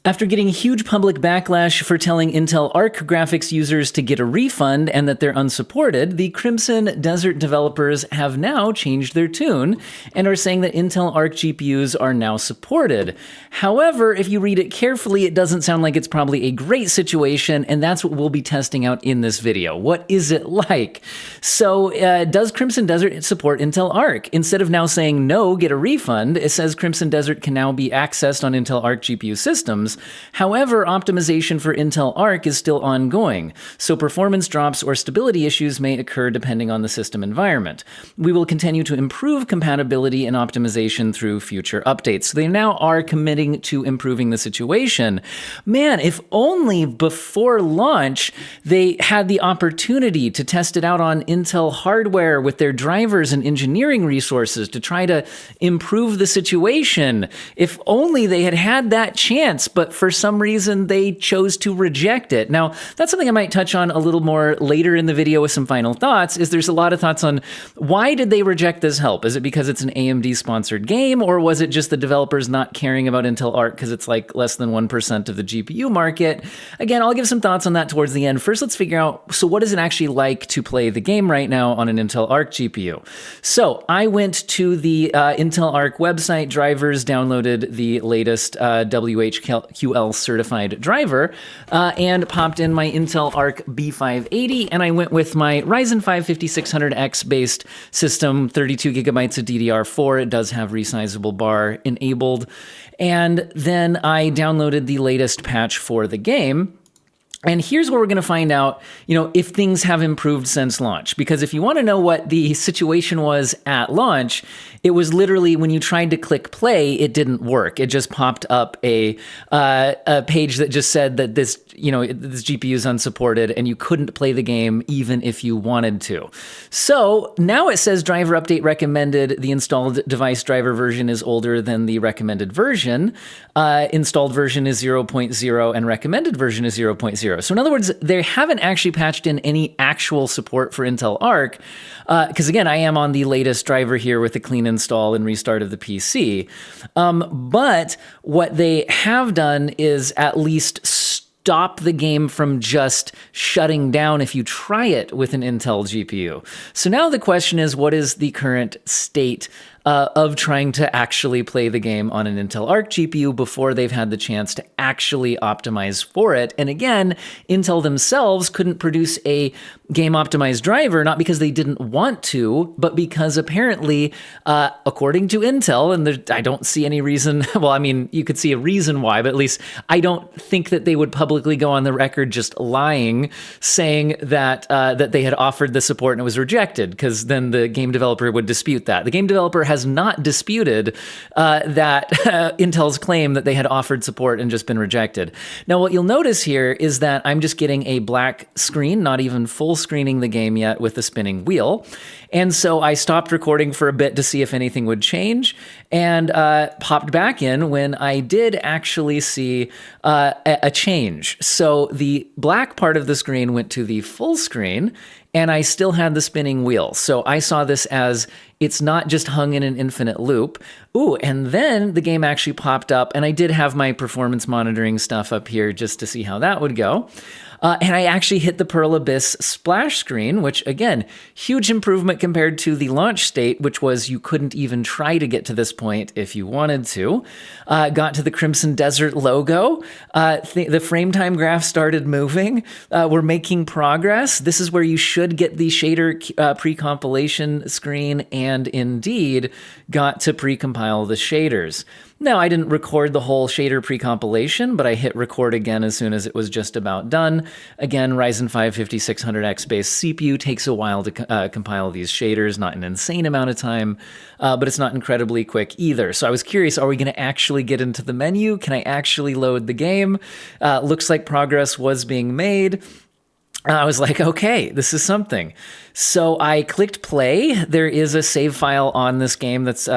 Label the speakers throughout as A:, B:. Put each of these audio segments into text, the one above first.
A: After getting huge public backlash for telling Intel Arc graphics users to get a refund and that they're unsupported, the Crimson Desert developers have now changed their tune and are saying that Intel Arc GPUs are now supported. However, if you read it carefully, it doesn't sound like it's probably a great situation, and that's what we'll be testing out in this video. What is it like? So, does Crimson Desert support Intel Arc? Instead of now saying no, get a refund, it says Crimson Desert can now be accessed on Intel Arc GPU systems. However, optimization for Intel Arc is still ongoing, so performance drops or stability issues may occur depending on the system environment. We will continue to improve compatibility and optimization through future updates. So they now are committing to improving the situation. Man, if only before launch they had the opportunity to test it out on Intel hardware with their drivers and engineering resources to try to improve the situation. If only they had had that chance, but for some reason they chose to reject it. Now, that's something I might touch on a little more later in the video with some final thoughts, is there's a lot of thoughts on why did they reject this help? Is it because it's an AMD-sponsored game, or was it just the developers not caring about Intel Arc because it's like less than 1% of the GPU market? Again, I'll give some thoughts on that towards the end. First, let's figure out, so what is it actually like to play the game right now on an Intel Arc GPU? So I went to the Intel Arc website, drivers, downloaded the latest WHQL certified driver, and popped in my Intel Arc B580, and I went with my Ryzen 5 5600X based system, 32 gigabytes of DDR4. It does have resizable bar enabled. And then I downloaded the latest patch for the game. And here's where we're going to find out, if things have improved since launch. Because if you want to know what the situation was at launch, it was literally when you tried to click play, it didn't work. It just popped up a page that just said that this GPU is unsupported and you couldn't play the game even if you wanted to. So now it says driver update recommended. The installed device driver version is older than the recommended version. Installed version is 0.0 and recommended version is 0.0. So in other words, they haven't actually patched in any actual support for Intel Arc, because again, I am on the latest driver here with a clean install and restart of the PC. But what they have done is at least stop the game from just shutting down if you try it with an Intel GPU. So now the question is, what is the current state of trying to actually play the game on an Intel Arc GPU before they've had the chance to actually optimize for it? And again, Intel themselves couldn't produce a game-optimized driver, not because they didn't want to, but because apparently, according to Intel, and I don't see any reason, well, I mean, you could see a reason why, but at least I don't think that they would publicly go on the record just lying, saying that that they had offered the support and it was rejected, because then the game developer would dispute that. The game developer has not disputed that Intel's claim that they had offered support and just been rejected. Now, what you'll notice here is that I'm just getting a black screen, not even full screening the game yet with the spinning wheel. And so I stopped recording for a bit to see if anything would change, and popped back in when I did actually see a change. So the black part of the screen went to the full screen, and I still had the spinning wheel. So I saw this as it's not just hung in an infinite loop. Ooh, and then the game actually popped up, and I did have my performance monitoring stuff up here just to see how that would go. And I actually hit the Pearl Abyss splash screen, which, again, huge improvement compared to the launch state, which was you couldn't even try to get to this point if you wanted to. Got to the Crimson Desert logo. The frame time graph started moving. We're making progress. This is where you should get the shader pre-compilation screen, and indeed got to pre-compile the shaders. Now, I didn't record the whole shader pre-compilation, but I hit record again as soon as it was just about done. Again, Ryzen 5 5600X based CPU takes a while to compile these shaders, not an insane amount of time, but it's not incredibly quick either. So I was curious, are we going to actually get into the menu? Can I actually load the game? Looks like progress was being made. I was like, okay, this is something. So I clicked play. There is a save file on this game that's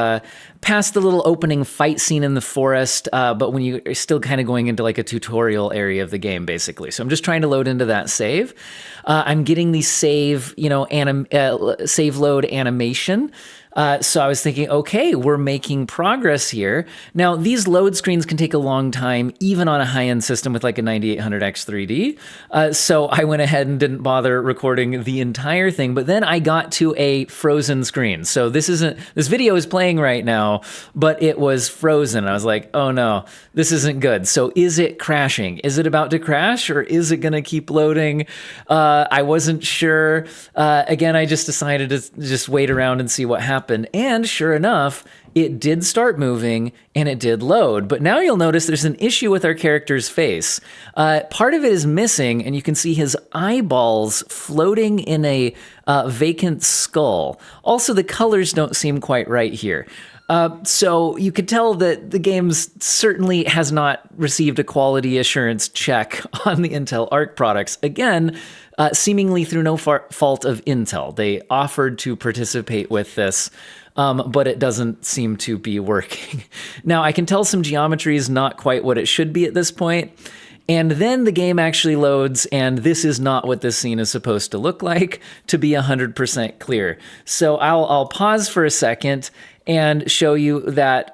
A: past the little opening fight scene in the forest, but when you're still kind of going into like a tutorial area of the game, basically. So I'm just trying to load into that save. I'm getting the save, save load animation. So I was thinking, okay, we're making progress here. Now, these load screens can take a long time, even on a high-end system with like a 9800X 3D. So I went ahead and didn't bother recording the entire thing. But then I got to a frozen screen. So this video is playing right now, but it was frozen. I was like, oh no, this isn't good. So is it crashing? Is it about to crash, or is it going to keep loading? I wasn't sure. Again, I just decided to just wait around and see what happened. And sure enough, it did start moving and it did load. But now you'll notice there's an issue with our character's face. Part of it is missing, and you can see his eyeballs floating in a vacant skull. Also, the colors don't seem quite right here. So you could tell that the game certainly has not received a quality assurance check on the Intel Arc products. Again, seemingly through no fault of Intel. They offered to participate with this, but it doesn't seem to be working. Now, I can tell some geometry is not quite what it should be at this point. And then the game actually loads, and this is not what this scene is supposed to look like, to be 100% clear. So I'll pause for a second and show you that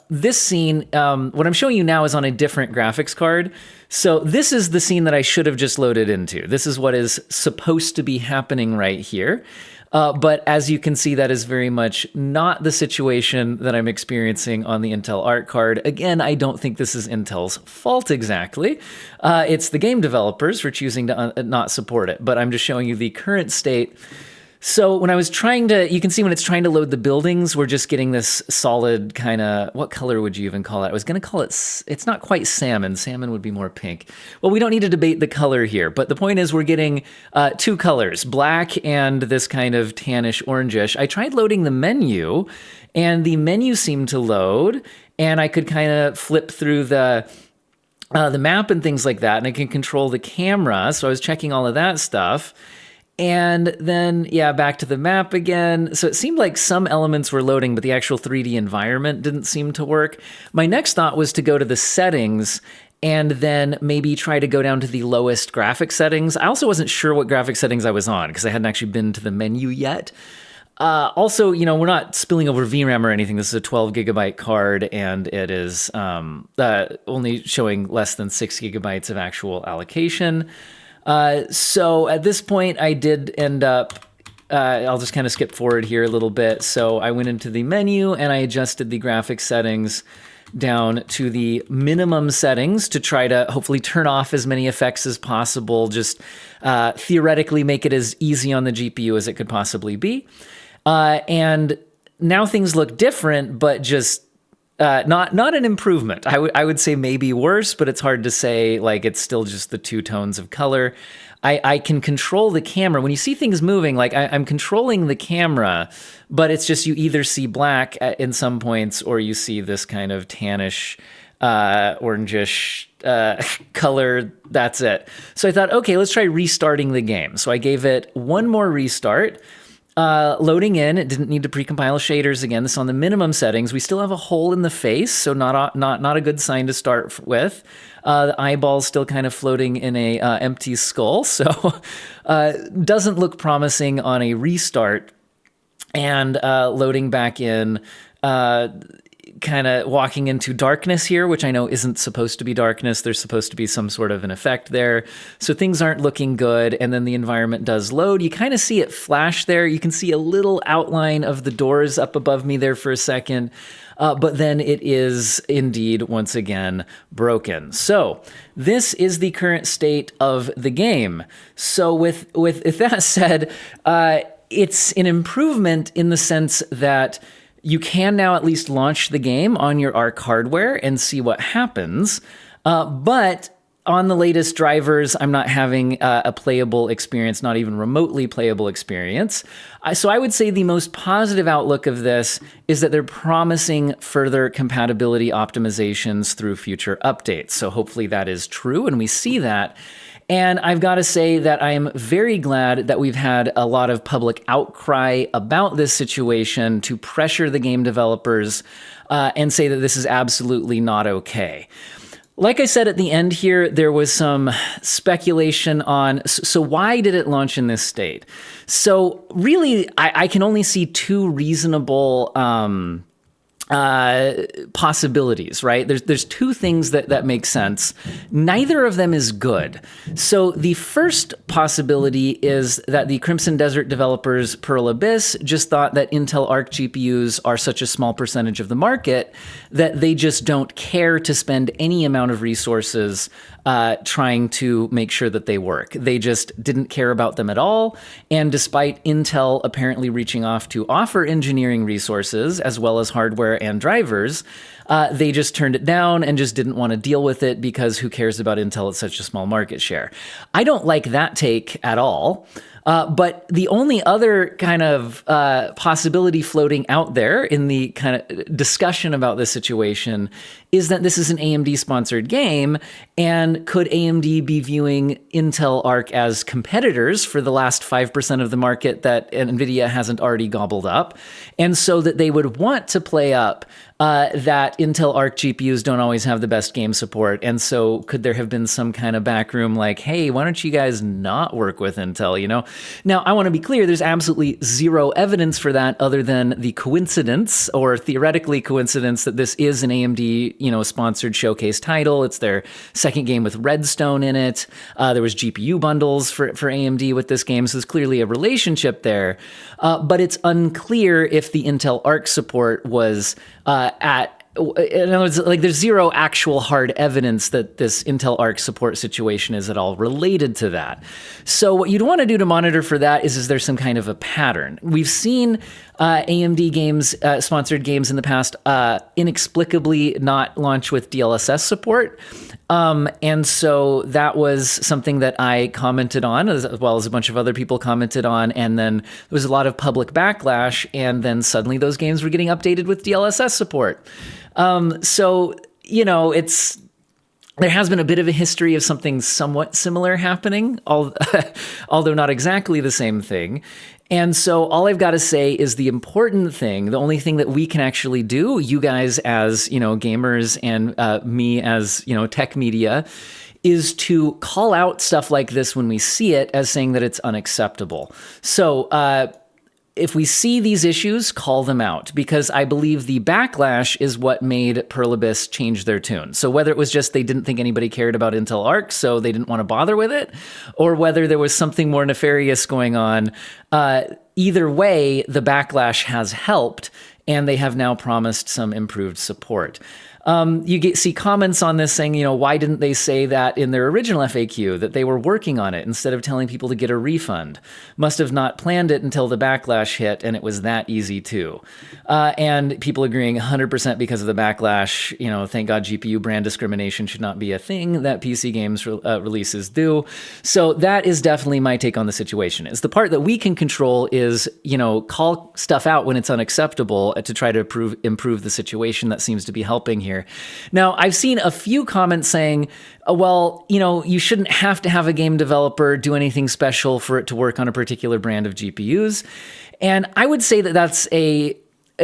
A: this scene, what I'm showing you now is on a different graphics card. So this is the scene that I should have just loaded into. This is what is supposed to be happening right here. But as you can see, that is very much not the situation that I'm experiencing on the Intel Arc card. Again, I don't think this is Intel's fault exactly. It's the game developers for choosing to not support it. But I'm just showing you the current state. So when I was trying to, you can see when it's trying to load the buildings, we're just getting this solid kind of, what color would you even call it? I was going to call it, it's not quite salmon. Salmon would be more pink. Well, we don't need to debate the color here, but the point is we're getting two colors, black and this kind of tannish orangish. I tried loading the menu, and the menu seemed to load, and I could kind of flip through the map and things like that, and I can control the camera, so I was checking all of that stuff. And then, yeah, back to the map again. So it seemed like some elements were loading, but the actual 3D environment didn't seem to work. My next thought was to go to the settings and then maybe try to go down to the lowest graphic settings. I also wasn't sure what graphic settings I was on because I hadn't actually been to the menu yet. Also, we're not spilling over VRAM or anything. This is a 12 gigabyte card, and it is only showing less than 6 gigabytes of actual allocation. So at this point, I did end up, I'll just kind of skip forward here a little bit. So I went into the menu and I adjusted the graphics settings down to the minimum settings to try to hopefully turn off as many effects as possible, just theoretically make it as easy on the GPU as it could possibly be. And now things look different, but just not an improvement. I would say maybe worse, but it's hard to say. Like, it's still just the two tones of color. I can control the camera. When you see things moving, like I'm controlling the camera, but it's just you either see black in some points or you see this kind of tannish, orangish color. That's it. So I thought, okay, let's try restarting the game. So I gave it one more restart. Loading in, it didn't need to precompile shaders again. This is on the minimum settings. We still have a hole in the face, so not a good sign to start with. The eyeball's still kind of floating in a empty skull, so doesn't look promising on a restart. And loading back in, kind of walking into darkness here, which I know isn't supposed to be darkness. There's supposed to be some sort of an effect there. So things aren't looking good. And then the environment does load. You kind of see it flash there. You can see a little outline of the doors up above me there for a second. But then it is indeed, once again, broken. So this is the current state of the game. So with that said, it's an improvement in the sense that you can now at least launch the game on your ARC hardware and see what happens. But on the latest drivers, I'm not having a playable experience, not even remotely playable experience. So I would say the most positive outlook of this is that they're promising further compatibility optimizations through future updates. So hopefully that is true, and we see that. And I've got to say that I am very glad that we've had a lot of public outcry about this situation to pressure the game developers and say that this is absolutely not okay. Like I said at the end here, there was some speculation on, so why did it launch in this state? So really, I can only see two reasonable possibilities, right? There's two things that make sense. Neither of them is good. So the first possibility is that the Crimson Desert developers Pearl Abyss just thought that Intel Arc GPUs are such a small percentage of the market that they just don't care to spend any amount of resources trying to make sure that they work. They just didn't care about them at all. And despite Intel apparently reaching off to offer engineering resources as well as hardware and drivers, they just turned it down and just didn't want to deal with it because who cares about Intel at such a small market share? I don't like that take at all. But the only other kind of possibility floating out there in the kind of discussion about this situation is that this is an AMD-sponsored game, and could AMD be viewing Intel Arc as competitors for the last 5% of the market that NVIDIA hasn't already gobbled up, and so that they would want to play up that Intel Arc GPUs don't always have the best game support, and so could there have been some kind of backroom like, hey, why don't you guys not work with Intel, you know? Now, I want to be clear, there's absolutely zero evidence for that other than the coincidence, or theoretically coincidence, that this is an AMD, sponsored showcase title. It's their second game with Redstone in it. There was GPU bundles for AMD with this game, so there's clearly a relationship there. But it's unclear if the Intel Arc support was in other words, like, there's zero actual hard evidence that this Intel Arc support situation is at all related to that. So what you'd want to do to monitor for that is there some kind of a pattern? We've seen AMD games, sponsored games in the past, inexplicably not launch with DLSS support. And so that was something that I commented on, as well as a bunch of other people commented on. And then there was a lot of public backlash. And then suddenly those games were getting updated with DLSS support. There has been a bit of a history of something somewhat similar happening, although not exactly the same thing. And so all I've got to say is the important thing, the only thing that we can actually do, you guys as, gamers and me as, tech media, is to call out stuff like this when we see it as saying that it's unacceptable. So if we see these issues, call them out, because I believe the backlash is what made Pearl Abyss change their tune. So whether it was just they didn't think anybody cared about Intel Arc, so they didn't want to bother with it, or whether there was something more nefarious going on, either way, the backlash has helped, and they have now promised some improved support. You see comments on this saying, why didn't they say that in their original FAQ, that they were working on it instead of telling people to get a refund? Must have not planned it until the backlash hit, and it was that easy too. And people agreeing 100% because of the backlash. Thank God GPU brand discrimination should not be a thing that PC games releases do. So that is definitely my take on the situation. Is the part that we can control is, call stuff out when it's unacceptable to try to improve the situation. That seems to be helping here. Now, I've seen a few comments saying, you shouldn't have to have a game developer do anything special for it to work on a particular brand of GPUs. And I would say that that's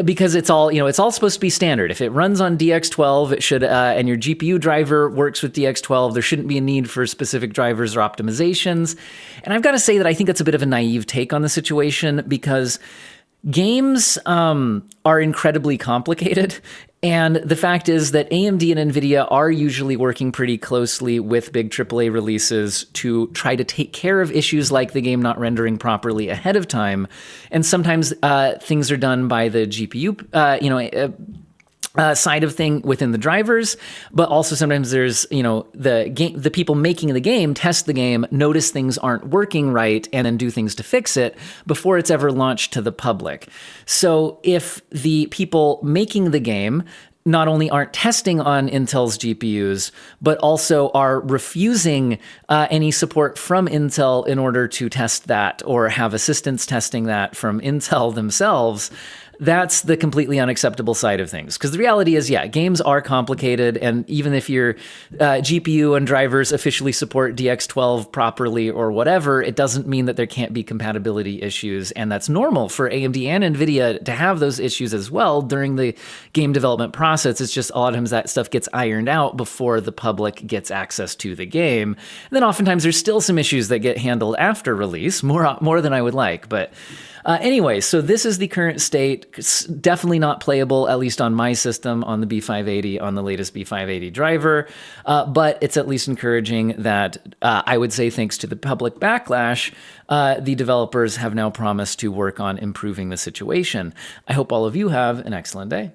A: because it's all supposed to be standard. If it runs on DX12, it should, and your GPU driver works with DX12, there shouldn't be a need for specific drivers or optimizations. And I've got to say that I think that's a bit of a naive take on the situation, because games are incredibly complicated. And the fact is that AMD and NVIDIA are usually working pretty closely with big AAA releases to try to take care of issues like the game not rendering properly ahead of time. And sometimes things are done by the GPU, side of thing within the drivers, but also sometimes there's, the people making the game test the game, notice things aren't working right, and then do things to fix it before it's ever launched to the public. So if the people making the game not only aren't testing on Intel's GPUs, but also are refusing any support from Intel in order to test that or have assistance testing that from Intel themselves. That's the completely unacceptable side of things. Because the reality is, yeah, games are complicated. And even if your GPU and drivers officially support DX12 properly or whatever, it doesn't mean that there can't be compatibility issues. And that's normal for AMD and NVIDIA to have those issues as well during the game development process. It's just a lot of times that stuff gets ironed out before the public gets access to the game. And then oftentimes there's still some issues that get handled after release, more than I would like. But anyway, so this is the current state. It's definitely not playable, at least on my system, on the B580, on the latest B580 driver. But it's at least encouraging that I would say, thanks to the public backlash, the developers have now promised to work on improving the situation. I hope all of you have an excellent day.